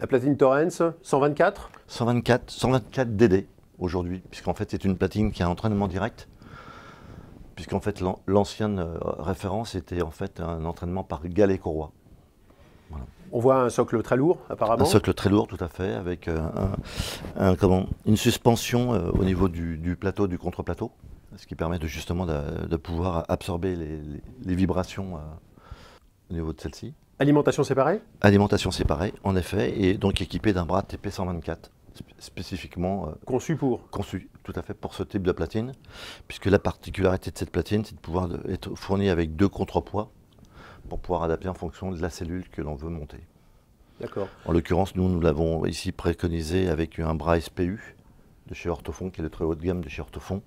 La platine Thorens, 124. 124 DD aujourd'hui, puisqu'en fait c'est une platine qui a un entraînement direct, puisqu'en fait l'ancienne référence était en fait un entraînement par galet courroie. Voilà. On voit un socle très lourd, apparemment. Un socle très lourd, tout à fait, avec une suspension au niveau du plateau, du contre-plateau, ce qui permet justement de pouvoir absorber les vibrations au niveau de celle-ci. Alimentation séparée? Alimentation séparée, en effet, et donc équipé d'un bras TP124, spécifiquement Conçu pour? Conçu, tout à fait, pour ce type de platine, puisque la particularité de cette platine, c'est de pouvoir être fourni avec 2 contrepoids pour pouvoir adapter en fonction de la cellule que l'on veut monter. D'accord. En l'occurrence, nous l'avons ici préconisé avec un bras SPU de chez Orthofon, qui est le très haut de gamme de chez Orthofon,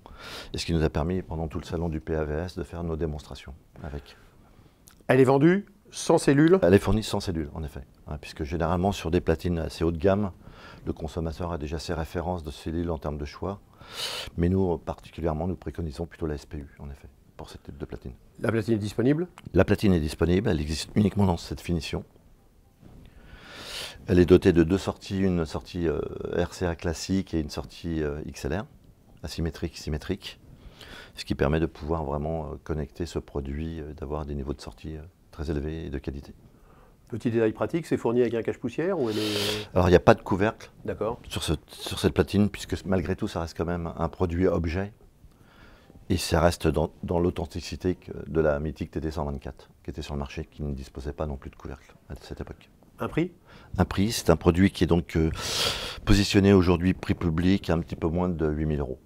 et ce qui nous a permis, pendant tout le salon du PAVS, de faire nos démonstrations avec. Elle est vendue sans cellule? Elle est fournie sans cellule, en effet, puisque généralement, sur des platines assez haut de gamme, le consommateur a déjà ses références de cellules en termes de choix, mais nous, particulièrement, nous préconisons plutôt la SPU, en effet, pour ce type de platine. La platine est disponible? La platine est disponible, elle existe uniquement dans cette finition. Elle est dotée de 2 sorties, une sortie RCA classique et une sortie XLR, asymétrique, symétrique, ce qui permet de pouvoir vraiment connecter ce produit, d'avoir des niveaux de sortie très élevés et de qualité. Petit détail pratique, c'est fourni avec un cache-poussière ou elle est... Alors il n'y a pas de couvercle sur cette platine, puisque malgré tout ça reste quand même un produit objet, et ça reste dans l'authenticité de la mythique TT124, qui était sur le marché, qui ne disposait pas non plus de couvercle à cette époque. Un prix? Un prix, c'est un produit qui est donc positionné aujourd'hui prix public à un petit peu moins de 8 000 €.